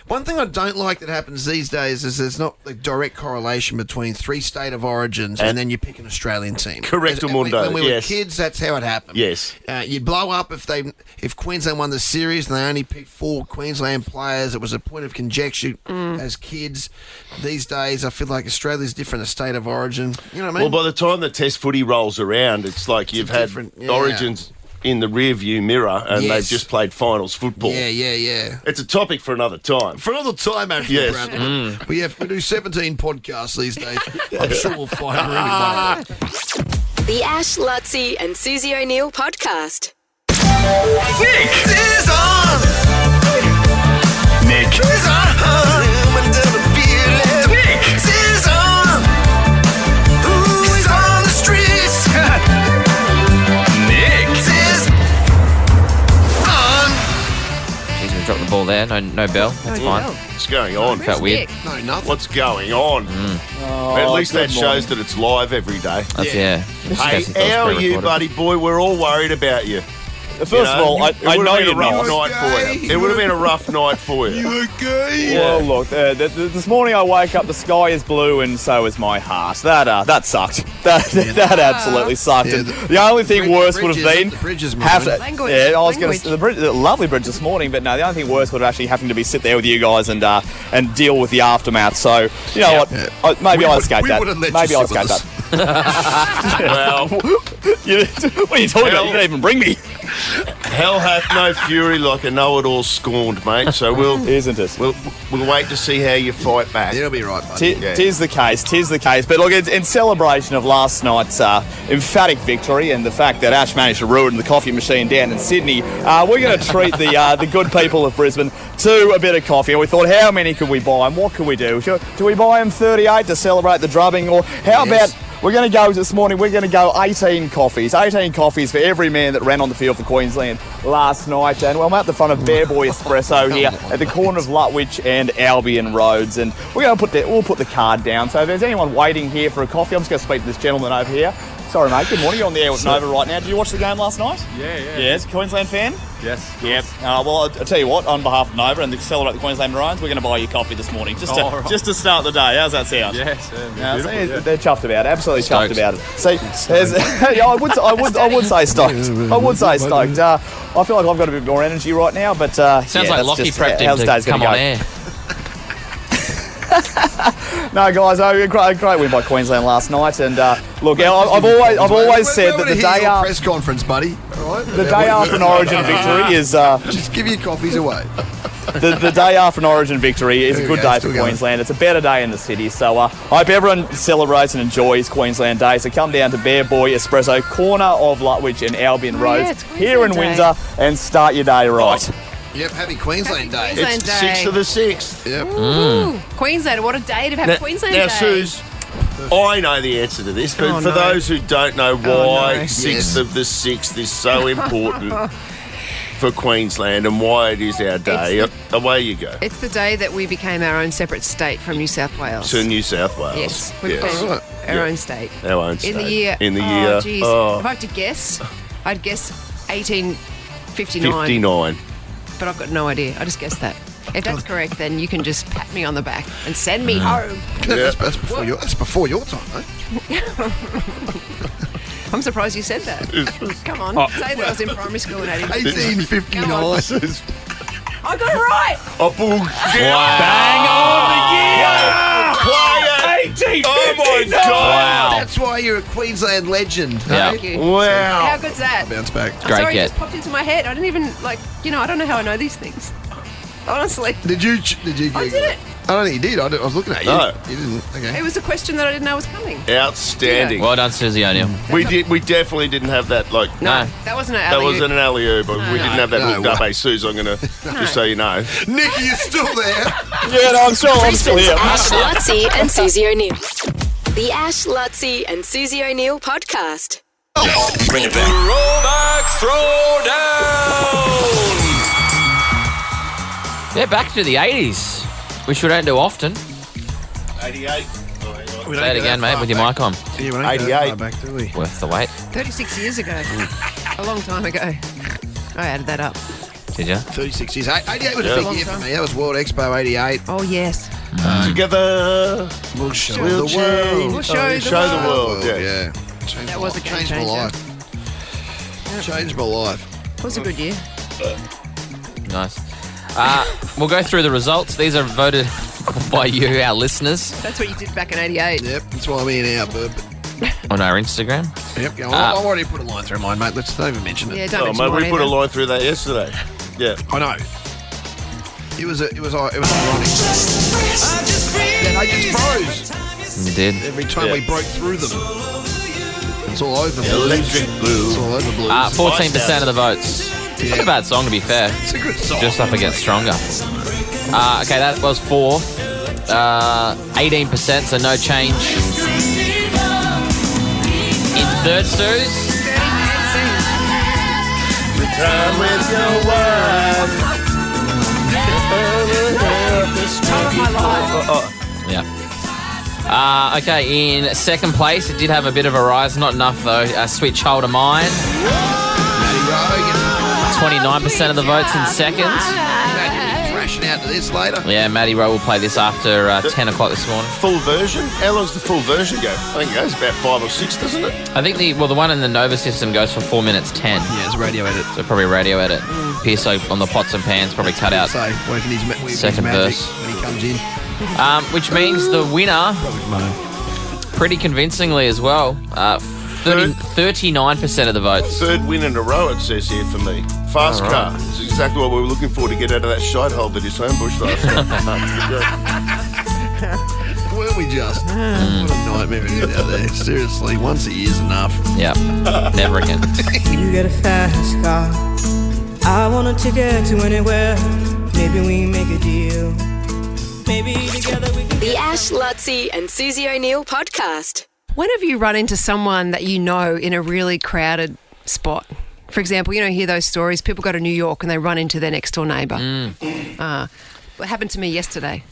One thing I don't like that happens these days is there's not a direct correlation between 3 state of origins and then you pick an Australian team. Correct, Mundo. When we were kids, that's how it happened. Yes. You'd blow up if Queensland won the series and they only picked 4 Queensland players. It was a point of conjecture as kids. These days, I feel like Australia's different, a state of origin. You know what I mean? Well, by the time the Test footy rolls around, it's like you've had origins in the rear view mirror and they've just played finals football. Yeah. It's a topic for another time. For another time, Ashley. Yes. Bradley. We do 17 podcasts these days. I'm sure we'll find room in one. The Ash, Lutzi and Susie O'Neill podcast. Nick is on. Nick is on. Nick is on. Who is on the streets? Nick is on. Jeez, we dropped the ball there. No bell. That's fine. What's going on? Felt weird. No, nothing. What's going on? At least that shows that it's live every day. That's Hey, how are you, buddy boy? We're all worried about you. First of all, I know you're not. It would have been a rough night for you. You okay? Well, look, this morning I woke up, the sky is blue, and so is my heart. That sucked. That absolutely sucked. Yeah, And the only thing worse would have been the bridges Language. Yeah, I was going Language. to the lovely bridge this morning, but no, the only thing worse would have actually having to be sit there with you guys and deal with the aftermath. So you know what? Maybe I escaped that. Maybe I escaped that. Well, what are you talking about? You didn't even bring me. hell hath no fury like a know-it-all scorned, mate. So Isn't it? we'll wait to see how you fight back. It'll be right, buddy. Tis the case. But look, in celebration of last night's emphatic victory and the fact that Ash managed to ruin the coffee machine down in Sydney, we're going to treat the good people of Brisbane to a bit of coffee. And we thought, how many could we buy and what can we do? Do we buy them 38 to celebrate the drubbing? Or how about... We're going to go this morning, 18 coffees. 18 coffees for every man that ran on the field for Queensland last night. And I'm at the front of Bear Boy Espresso here at the corner of Lutwyche and Albion Roads. And we'll put the card down. So if there's anyone waiting here for a coffee, I'm just going to speak to this gentleman over here. Sorry, mate. Good morning. You're on the air with Nova right now. Did you watch the game last night? Yeah. Yes, Queensland fan? Yes. Yep. Well, I'll tell you what, on behalf of Nova and to celebrate the Queensland Maroons, we're going to buy you coffee this morning, just to start the day. How's that sound? Yes. They're chuffed about it. Absolutely chuffed about it. See, I would say stoked. I would say stoked. I feel like I've got a bit more energy right now, but Sounds like Lockie prepped him to come on air. No, guys, a great win by Queensland last night, and look, I've always said that the day after press conference, buddy. All right? the day after an Origin victory is just give your coffees away. the day after an Origin victory is a good day for Queensland. It's a better day in the city, so I hope everyone celebrates and enjoys Queensland Day. So come down to Bear Boy Espresso, corner of Lutwyche and Albion Roads, here in Windsor, and start your day right. Yep, happy Queensland Day. Queensland It's Day. 6th of the 6th. Yep. Ooh, Queensland, what a day to have Queensland Day. Now, Suze, I know the answer to this, but for those who don't know why 6th of the 6th is so important for Queensland and why it is our day, away you go. It's the day that we became our own separate state from New South Wales. To New South Wales. Yes, we became our own state. Our own state. In the year... Oh, geez. If I had to guess, I'd guess 1859. 59. But I've got no idea. I just guessed that. If that's correct, then you can just pat me on the back and send me home. That's before your time, though. I'm surprised you said that. Come on, say that I was in primary school in 1859. I got it right. Oh, bullshit. Bang on the year! Play it. Oh, my God. Wow. That's why you're a Queensland legend. Yeah. Thank you. Wow. How good's that? Bounce back. I'm Great sorry, get. it just popped into my head. I didn't even, I don't know how I know these things. Honestly. Did you? I did it. I don't think you did. I was looking at you. No. You didn't. Okay. It was a question that I didn't know was coming. Outstanding. Well done, Susie O'Neill. We definitely didn't have that, No, that wasn't an That alley-oop. wasn't an alley-oop. We didn't have that No hooked up. way. Hey, Suze, I'm going to, just so you know. Nick, are you still there? Yeah, no, I'm still Brisbane's here. Ash, Lutzi and Susie O'Neill. The Ash, Lutzi and Susie O'Neill podcast. Bring it back. Throwback Throwdown. Yeah, back to the 80s. which we don't do often. 88. Say it again, mate, with your mic on. Yeah, we don't go 88. that far back, do we? Worth the wait. 36 years ago. A long time ago. I added that up. Did you? 36 years. 88 was a Yeah. big Long year for time. me. That was World Expo 88. Oh, yes. Together, We'll show we'll the change. world. We'll show the show the world. Yeah. Yeah. Changed That my was a life. game Changed my changer. life. Changed my life. It was a good year. Nice. We'll go through the results. These are voted by you, our listeners, That's what you did back in 88. Yep, that's why I'm in now, bub. on our Instagram. Yep, yeah, I've already put a line through mine, mate. Let's not even mention it. Yeah, don't Oh, mention mate, we mine put a either. line through that yesterday. Yeah. I know. It was ironic. Yeah, they just froze You did. every time we broke through them. It's all over blues. Electric Blue. It's all over blues. 14% of the votes. It's not a bad song, to be fair. It's a good song. Just up against Stronger. Okay, that was fourth. 18%, so no change. In third, Suze, Time with your wife. Time of my life. yeah. Okay, in second place, it did have a bit of a rise. Not enough, though. Sweet Child of Mine. Matty Rowe gets 29% of the votes in second. Matty thrashing out to this later. Yeah, Maddie Rowe will play this after 10 o'clock this morning. Full version? How long's the full version go? I think it goes about 5 or 6, doesn't it? I think the one in the Nova system goes for 4 minutes 10. Yeah, it's a radio edit. So probably radio edit. Pierso on the pots and pans probably cut out. So, working his Second magic verse. when he comes in. Which means the winner, pretty convincingly as well, 39% of the votes. Third win in a row, it says here for me. Fast All car. right. It's exactly what we were looking for to get out of that shite hole that is Homebush last night. Weren't we just? What a nightmare it is out there. Seriously, once a year's enough. Yeah, never again. You get a fast car. I want a ticket to anywhere. Maybe we make a deal. Maybe together we can. The Ash, Lutzi and Susie O'Neill podcast. When have you run into someone that you know in a really crowded spot? For example, you hear those stories. People go to New York and they run into their next door neighbour. What happened to me yesterday?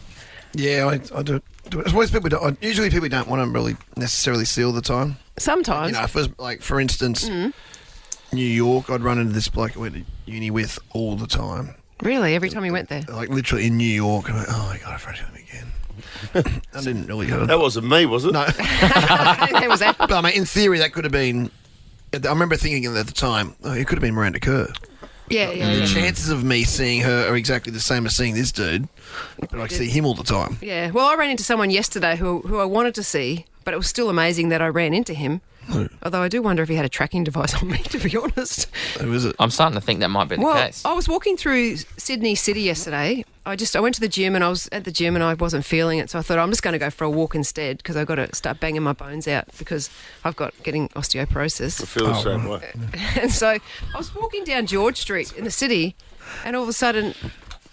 Yeah, I do. It's always usually people don't want to really necessarily see all the time. Sometimes. For instance, New York, I'd run into this bloke I went to uni with all the time. Really? Every time you went there? Like literally in New York. And oh my God, I've run into him again. I didn't really go. That wasn't me, was it? No. That was that. But I mean, in theory, that could have been. I remember thinking at the time, it could have been Miranda Kerr. Yeah. The chances of me seeing her are exactly the same as seeing this dude, but I see him all the time. Yeah. Well, I ran into someone yesterday who I wanted to see, but it was still amazing that I ran into him. Although I do wonder if he had a tracking device on me, to be honest. Who is it? I'm starting to think that might be the case. I was walking through Sydney City yesterday. I went to the gym and I was at the gym and I wasn't feeling it, so I thought I'm just going to go for a walk instead because I've got to start banging my bones out because I've got getting osteoporosis. I feel the same way. And so I was walking down George Street in the city, and all of a sudden,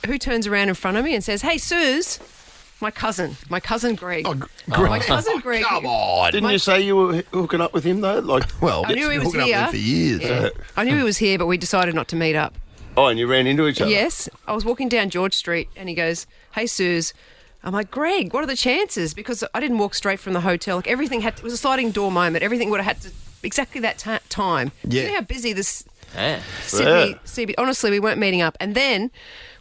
who turns around in front of me and says, "Hey, Suze." My cousin Greg. My cousin Greg. Come on. Didn't you say you were hooking up with him, though? Well, I knew he was hooking up with here. him for years. Yeah. I knew he was here, but we decided not to meet up. Oh, and you ran into each other? Yes. I was walking down George Street and he goes, "Hey, Suze." I'm like, "Greg, what are the chances?" Because I didn't walk straight from the hotel. Like everything it was a sliding door moment. Everything would have had to exactly that time. Yeah. You know how busy this Yeah. Sydney, honestly, we weren't meeting up. And then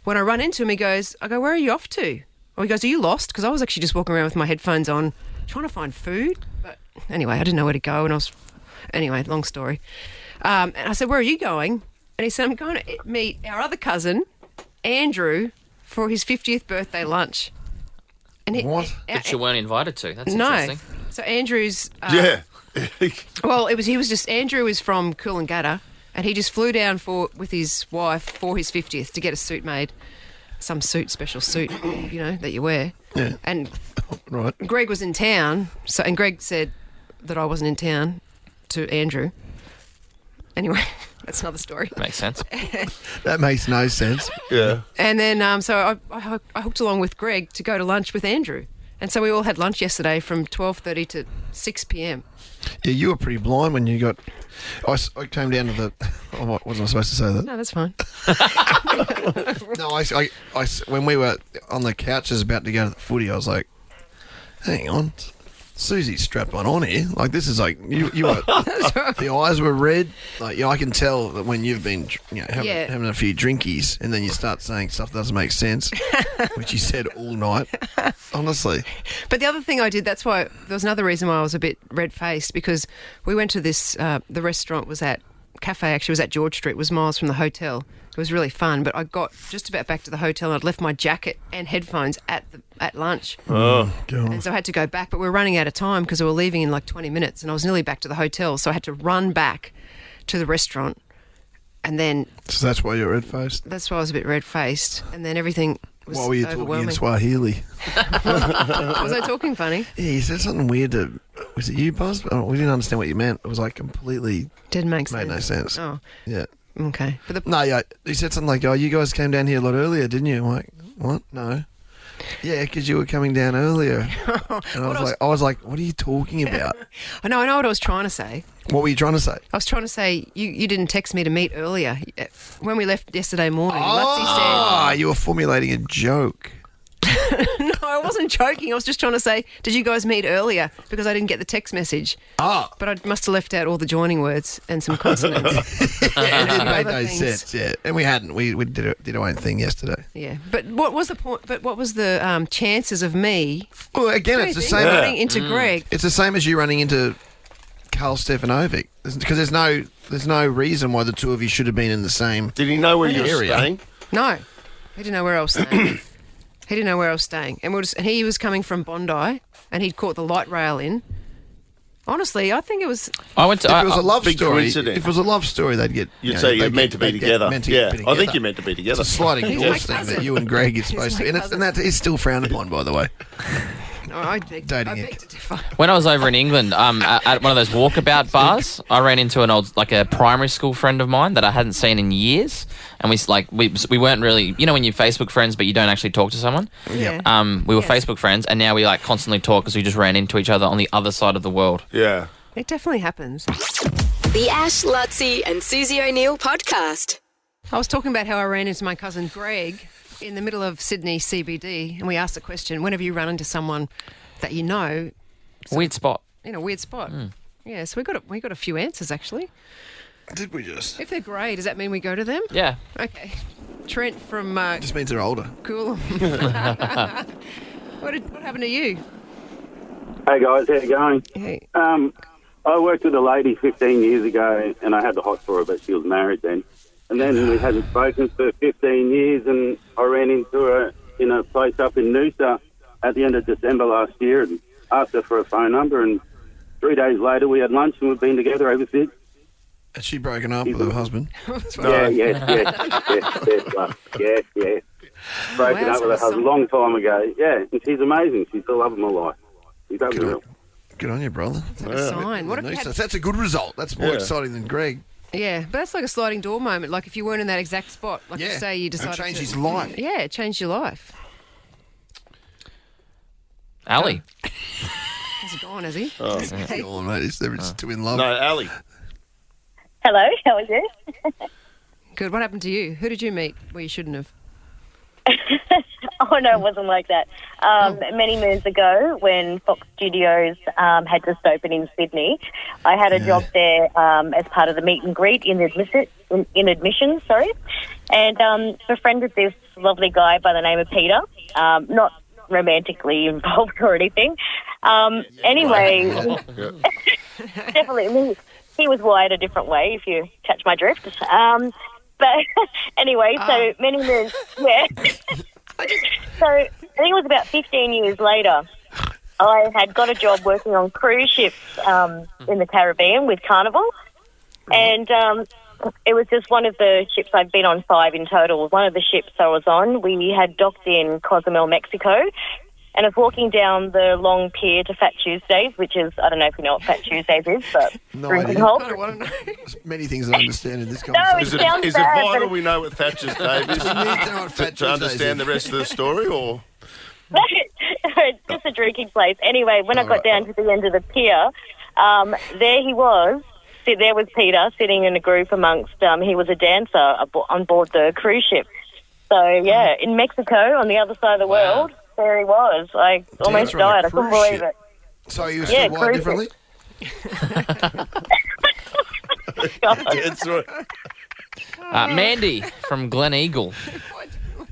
when I run into him, I go, "Where are you off to?" Or he goes, "Are you lost?" Because I was actually just walking around with my headphones on, trying to find food. But anyway, I didn't know where to go. And anyway, long story. And I said, "Where are you going?" And he said, "I'm going to meet our other cousin, Andrew, for his 50th birthday lunch." And What? Which you weren't invited to. That's no. interesting. So Andrew's... Yeah. Well, Andrew is from Coolangatta, and he just flew down with his wife for his 50th to get a suit made. Some special suit, that you wear. Yeah. And Right. Greg was in town, and Greg said that I wasn't in town to Andrew. Anyway, that's another story. Makes sense. That makes no sense. Yeah. And then, so I hooked along with Greg to go to lunch with Andrew. And so we all had lunch yesterday from 12:30 to 6 p.m. Yeah, you were pretty blind when you got. I came down to the. Oh, wasn't I supposed to say that? No, that's fine. No, when we were on the couches about to go to the footy, I was like, hang on. Susie's strapped one on here. Like, this is like, you were, the eyes were red. Like, I can tell that when you've been, having a few drinkies and then you start saying stuff that doesn't make sense, which you said all night, honestly. But the other thing I did, that's why, there was another reason why I was a bit red-faced, because we went to this, the restaurant was at, cafe actually was at George Street, was miles from the hotel. It was really fun, but I got just about back to the hotel and I'd left my jacket and headphones at lunch. Oh, God. And so I had to go back, but we were running out of time because we were leaving in like 20 minutes and I was nearly back to the hotel, so I had to run back to the restaurant and then... So that's why you're red-faced? That's why I was a bit red-faced, and then everything was Why were you talking in overwhelming. Swahili? Was I talking funny? Yeah, you said something weird was it you, Buzz? Oh, we didn't understand what you meant. It was like completely... Didn't make sense. Made no sense. Oh. Yeah. Okay. You said something like, oh, you guys came down here a lot earlier, didn't you? I'm like, what? No. Yeah, because you were coming down earlier. And I was like, what are you talking about? I know what I was trying to say. What were you trying to say? I was trying to say, you didn't text me to meet earlier. When we left yesterday morning, You were formulating a joke. No, I wasn't joking. I was just trying to say, did you guys meet earlier? Because I didn't get the text message. But I must have left out all the joining words and some consonants. It made no sense, yeah. And we hadn't. We did our own thing yesterday. Yeah. But what was the point? But what was the chances of me... Well, again, it's the same... running into Greg. It's the same as you running into Karl Stefanovic. Because there's no reason why the two of you should have been in the same Did he know where you were area. staying? No. He didn't know where I was staying. He didn't know where I was staying. And he was coming from Bondi and he'd caught the light rail in. Honestly, I think it was... If it was a love big story, coincidence. if it was a love story, they'd get... You'd say you're meant to be together. Meant to Yeah, be I together. think you're meant to be together. It's a sliding He's doors my thing that cousin. you and Greg are supposed to... my And that is still frowned upon, by the way. No, I beg to differ. When I was over in England, at one of those walkabout bars, I ran into an old, like a primary school friend of mine that I hadn't seen in years, and we weren't really, you know, when you're Facebook friends but you don't actually talk to someone. Yeah. We were Facebook friends, and now we like constantly talk because we just ran into each other on the other side of the world. Yeah. It definitely happens. The Ash, Lutzi and Susie O'Neill podcast. I was talking about how I ran into my cousin Greg in the middle of Sydney CBD, and we asked the question, whenever you run into someone that you know... Weird spot. In a weird spot. Yeah, so we got a few answers, actually. Did we just? If they're grey, does that mean we go to them? Yeah. Okay. Trent from... Just means they're older. Cool. What happened to you? Hey guys, how you going? Hey. I worked with a lady 15 years ago and I had the hot for her, but she was married then. And then we hadn't spoken for 15 years and I ran into her in a place up in Noosa at the end of December last year and asked her for a phone number, and 3 days later we had lunch and we've been together ever since. Has she broken up with her husband? Yes. Broken up with her husband a long time ago. Yeah, and she's amazing. She's the love of my life. She's unreal. Good on you, brother. That's like a sign. What if you had... That's a good result. That's more exciting than Greg. Yeah, but that's like a sliding door moment. Like if you weren't in that exact spot, like you say you decided to... It changed his life. Yeah, it changed your life. Ali. Has he gone, has he? Oh. Go on, mate. They're just too in love. No, Ali. Hello, how are you? Good. What happened to you? Who did you meet where you shouldn't have? Oh, no, it wasn't like that. Many moons ago, when Fox Studios had just opened in Sydney, I had a job there as part of the meet and greet in admissions, and befriended this lovely guy by the name of Peter, not romantically involved or anything. Anyway, definitely, he was wired a different way, if you catch my drift. But anyway, so many moons, yeah. So I think it was about 15 years later, I had got a job working on cruise ships in the Caribbean with Carnival. And it was just one of the ships. I'd been on 5 in total. One of the ships I was on, we had docked in Cozumel, Mexico. And I was walking down the long pier to Fat Tuesdays, which is, I don't know if you know what Fat Tuesdays is, but drinking hole. There's many things I understand in this No, conversation. Is it vital we know what Thatcher's Dave is You need to know what Fat to understand the rest of the story, or...? Just a drinking place. Anyway, when I got down to the end of the pier, There he was. There was Peter sitting in a group amongst. He was a dancer on board the cruise ship. So yeah, in Mexico, on the other side of the world, there he was. I almost died. I couldn't believe it. So you were still wired differently? That's right. Mandy from Glen Eagle.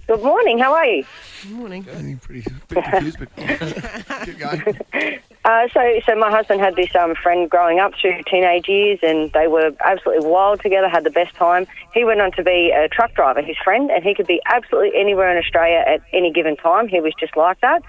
Good morning. How are you? Good morning. Pretty confused, but keep going. So my husband had this friend growing up through teenage years, and they were absolutely wild together, had the best time. He went on to be a truck driver, his friend, and he could be absolutely anywhere in Australia at any given time. He was just like that.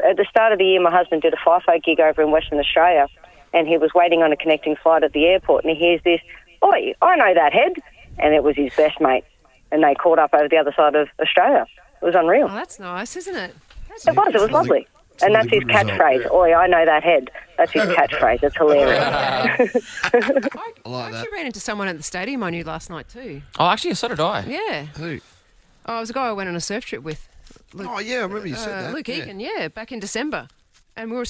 At the start of the year, my husband did a FIFO gig over in Western Australia, and he was waiting on a connecting flight at the airport, and he hears this, "Oi, I know that head," and it was his best mate, and they caught up over the other side of Australia. It was unreal. Oh, that's nice, isn't it? It was lovely. And that's his catchphrase. Oi, I know that head. That's his catchphrase. It's hilarious. I like that. I ran into someone at the stadium I knew last night too. Oh, actually, so did I. Yeah. Who? Oh, it was a guy I went on a surf trip with. Luke, Oh, yeah, I remember you said that. Luke yeah. Egan, back in December. And we were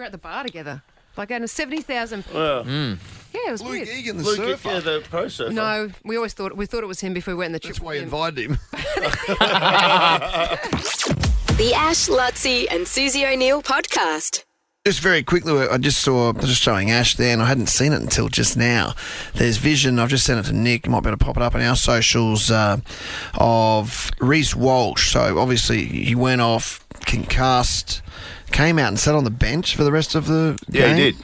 at the bar together. Like out of 70,000 people. Well, Yeah, it was Luke weird. Egan, the Luke, surfer. yeah, the pro surfer. No, we thought it was him before we went on the trip. That's why you with him. invited him. The Ash, Lutzi and Susie O'Neill podcast. Just very quickly, I just showing Ash there, and I hadn't seen it until just now. There's vision. I've just sent it to Nick. You might be able to pop it up on our socials of Reece Walsh. So obviously he went off, concussed, came out and sat on the bench for the rest of the game. He did.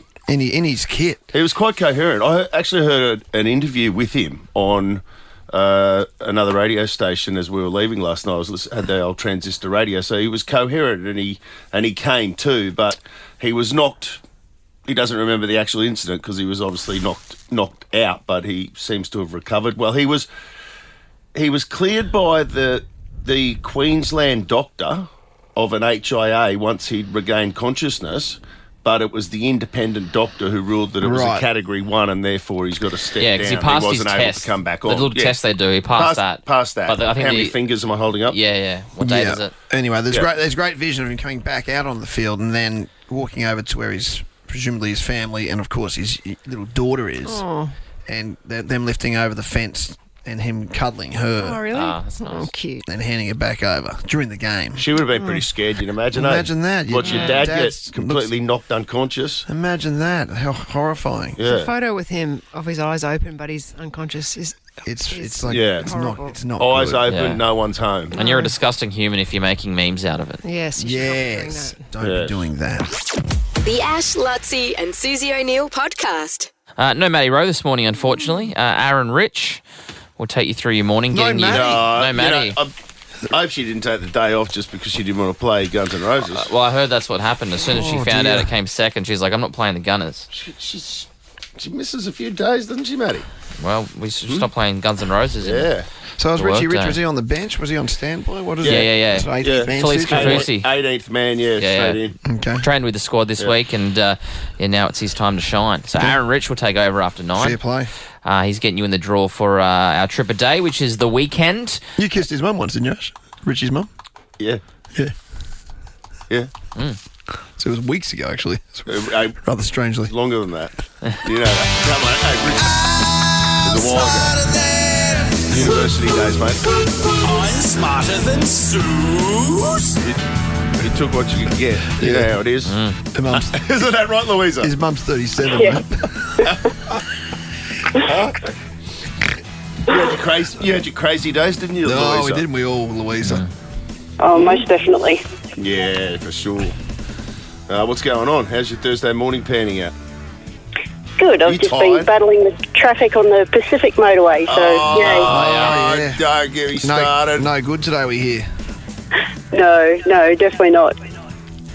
In his kit. He was quite coherent. I actually heard an interview with him on another radio station as we were leaving last night. I had the old transistor radio, so he was coherent and he came too, but he was knocked. He doesn't remember the actual incident because he was obviously knocked out, but he seems to have recovered. Well, he was cleared by the Queensland doctor of an HIA once he'd regained consciousness. But it was the independent doctor who ruled that it was a Category 1 and therefore he's got to step down. Yeah, because he passed wasn't his able test. to come back the on. little test they do, he passed that. Passed that. But I think how many fingers am I holding up? Yeah. What date is it? Anyway, there's great vision of him coming back out on the field and then walking over to where presumably his family and of course his little daughter is. Oh. And them lifting over the fence and him cuddling her. Oh, really? That's nice. Oh, cute. And handing it back over during the game. She would have been pretty scared, you'd imagine. Imagine that. Watch your dad Dad's get completely knocked unconscious. Imagine that. How horrifying. Yeah. The photo with him of his eyes open but he's unconscious is It's like it's horrible. not Eyes good. open, no one's home. And you're a disgusting human if you're making memes out of it. Yes. You Yes. Don't be doing that. The Ash, Lutzi and Susie O'Neill podcast. No Matty Rowe this morning, unfortunately. Aaron Rich will take you through your morning. No getting you, Matty. No Matty. I hope she didn't take the day off just because she didn't want to play Guns N' Roses. Well, I heard that's what happened. As soon as she found out it came second, she's like, I'm not playing the Gunners. She misses a few days, doesn't she, Matty? Well, we should stop playing Guns N' Roses. Yeah. So was The Richie Rich, workday. was he on the bench? Was he on standby? What is it? Yeah. So 18th man Felice suit? Kafusi. 18th man, straight in. Okay. Trained with the squad this week, and now it's his time to shine. So Aaron Rich will take over after 9. Fair play. He's getting you in the draw for our trip a day, which is the weekend. You kissed his mum once, didn't you, Ash? Richie's mum? Yeah. Yeah. So it was weeks ago, actually. Rather strangely. Longer than that. You know that. Come on, hey, Richie. It was a while ago. University days, mate. I'm smarter than Suze. You took what you could get. You know how it is. Her mum's, Isn't that right, Louisa? his mum's 37, Yeah. mate. You had your crazy days, didn't you, No, Louisa? we didn't. We all, Louisa. Oh, most definitely. Yeah, for sure. What's going on? How's your Thursday morning panning out? Good. I've You just tired? been battling the traffic on the Pacific motorway, so yay. yeah. Don't get me started. No good today, we hear. No, definitely not.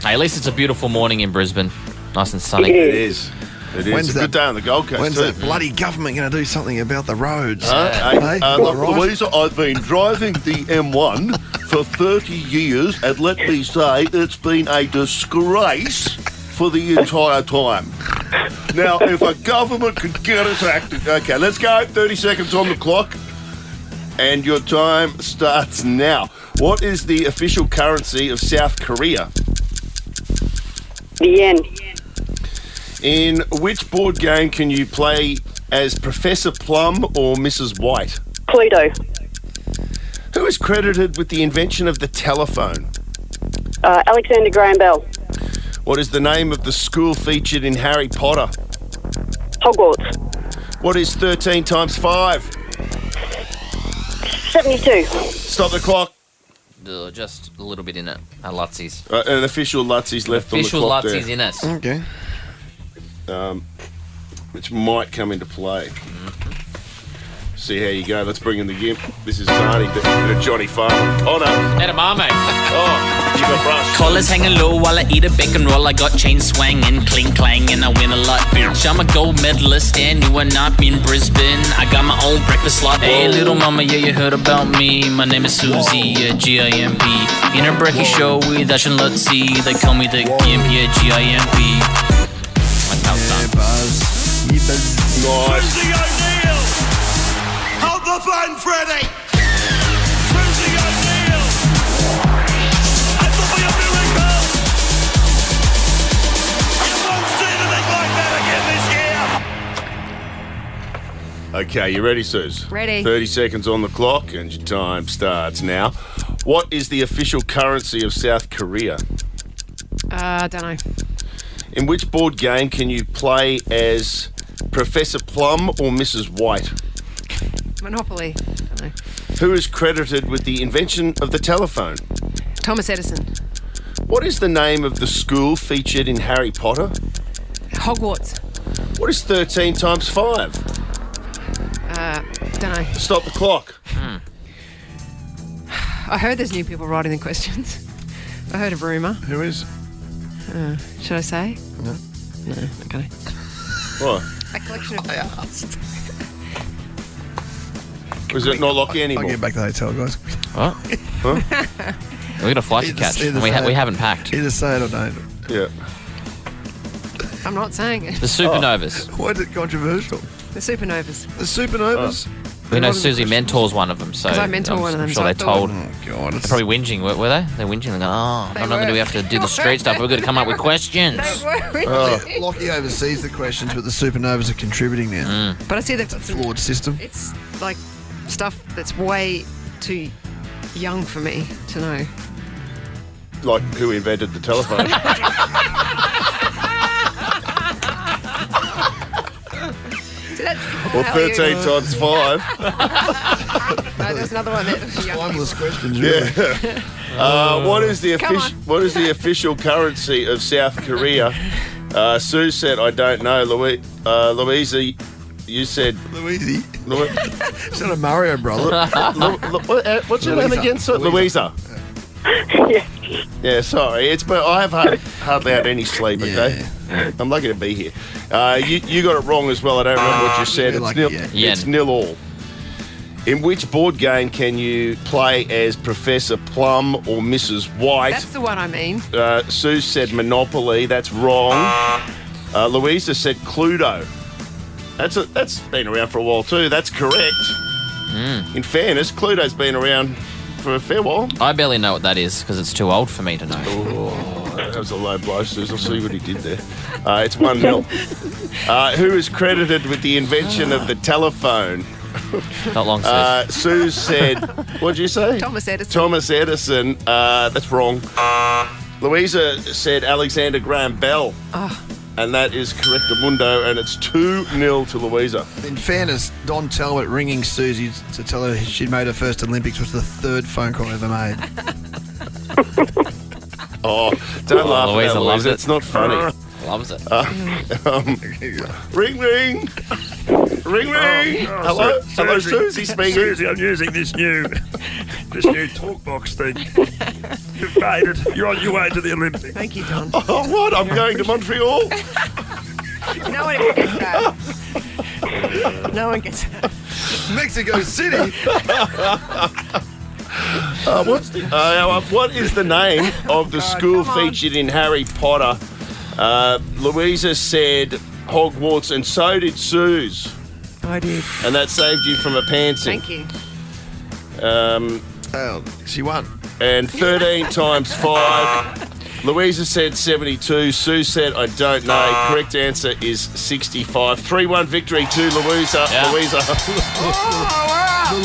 Hey, at least it's a beautiful morning in Brisbane. Nice and sunny. It It is. It is. When's a good that- day on the Gold Coast, When's too. that bloody government going to do something about the roads? Hey, Hey, look, right? Louisa, I've been driving the M1 for 30 years, and let me say, it's been a disgrace for the entire time. Now, if a government could get its act... Okay, let's go. 30 seconds on the clock. And your time starts now. What is the official currency of South Korea? The yen. In which board game can you play as Professor Plum or Mrs. White? Cluedo. Who is credited with the invention of the telephone? Alexander Graham Bell. What is the name of the school featured in Harry Potter? Hogwarts. What is 13 times 5? 72. Stop the clock. Just a little bit in it. Lutsies. An official Lutsies left Official on the clock Lutsies there. in it. Okay. Which might come into play. See how you go. Let's bring in the gimp. This is Zarni, bit of Johnny Farmer. Connor. Edamame. Oh, you got brush. Collars hanging low while I eat a bacon roll. I got chain swanging, cling clang, and I win a lot, bitch. I'm a gold medalist, and you are not in Brisbane. I got my own breakfast slot. Hey, little mama, yeah, you heard about me. My name is Susie, yeah, G-I-M-P. In a brekkie show with Ash and Lutzi. They call me the Gimp, yeah, G-I-M-P. That's how it's done. Buzz. Nice. Susie O'Neill! Hold the phone, Freddie! Susie O'Neill! That will be a miracle! You won't see anything like that again this year! Okay, you ready, Suze? Ready. 30 seconds on the clock, and your time starts now. What is the official currency of South Korea? Don't know. In which board game can you play as Professor Plum or Mrs. White? Monopoly. Don't know. Who is credited with the invention of the telephone? Thomas Edison. What is the name of the school featured in Harry Potter? Hogwarts. What is 13 times 5? Don't know. Stop the clock. I heard there's new people writing the questions. I heard a rumour. Who is? Should I say? No. No. Okay. What? A collection of. Was it not Lockie anymore? I'll get back to the hotel, guys. What? Huh? We got a flight to catch. We haven't packed. Either say it or don't. Yeah. I'm not saying it. The supernovas. Why is it controversial? The supernovas. The supernovas? We know Susie mentors one of them, so 'Cause I mentor one of them, I'm sure so I they told. Oh, God. They're probably whinging, were they? They're whinging. They're going, oh, They not only do we have to do the street stuff, but we've got to come up with questions. Lockie oversees the questions, but the supernovas are contributing now. But I see they've got some. Flawed system. It's like stuff that's way too young for me to know. Like who invented the telephone? Well, 13 times 5. No, there's another one there. Timeless questions, really. Yeah. What is the official currency of South Korea? Sue said, I don't know. Louisa, you said... Louisa? It's not a Mario brother. What's your name again? Louisa. Yeah, sorry. But I have hardly had any sleep, okay? I'm lucky to be here. You got it wrong as well. I don't remember what you said. It's nil all. In which board game can you play as Professor Plum or Mrs. White? That's the one I mean. Sue said Monopoly. That's wrong. Louisa said Cluedo. That's been around for a while too. That's correct. In fairness, Cluedo's been around for a fair while. I barely know what that is because it's too old for me to know. Oh, that was a low blow, Suze. I'll see what he did there. It's 1-0. Who is credited with the invention of the telephone? Not long, Suze. Sue said, what did you say? Thomas Edison. Thomas Edison. That's wrong. Louisa said Alexander Graham Bell. And that is correctamundo, and it's 2-0 to Louisa. In fairness, Don Talbot ringing Susie to tell her she'd made her first Olympics was the third phone call ever made. Don't laugh Louisa at that, loves Louisa. it. It's not funny. Loves it. Ring, ring. Ring, ring. Hello, Susie speaking. Susie, I'm using this new talk box thing. You've made it. You're on your way to the Olympics. Thank you, Don. Oh, what? I'm going to Montreal? No one ever gets that. No one gets that. Mexico City. What is the name of the school featured in Harry Potter? Louisa said Hogwarts, and so did Suze. I did. And that saved you from a pantsing. Thank you. She won. And 13 times 5. Louisa said 72. Sue said, I don't know. Correct answer is 65. 3-1 victory to Louisa. Yeah. Louisa. The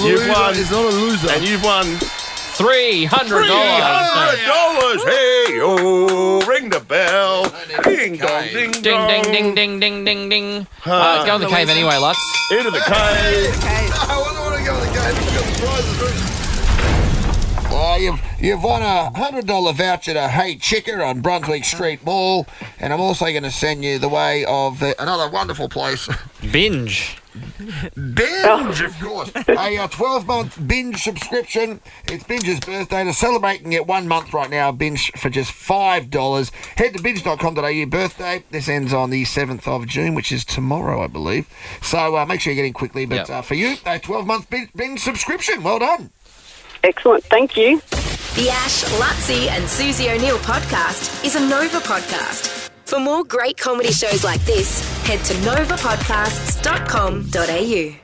You've loser won. is not a loser. And you've won $300. $300. Hey, oh, ring the bell. Ding dong, ding Ding, dong. ding, ding, ding, ding, ding, ding. Go in the cave anyway, Lutz. Into the cave. I don't want to go to the game. You've got the prizes. You've won a $100 voucher to Hey Chicker on Brunswick Street Mall, and I'm also going to send you the way of another wonderful place. Binge. Binge, of course. A 12-month Binge subscription. It's Binge's birthday. To celebrate, you can get 1 month right now, Binge, for just $5. Head to binge.com.au birthday. This ends on the 7th of June, which is tomorrow, I believe. So make sure you get in quickly. But for you, a 12-month Binge subscription. Well done. Excellent. Thank you. The Ash, Lutzi and Susie O'Neill podcast is a Nova podcast. For more great comedy shows like this, head to novapodcasts.com.au.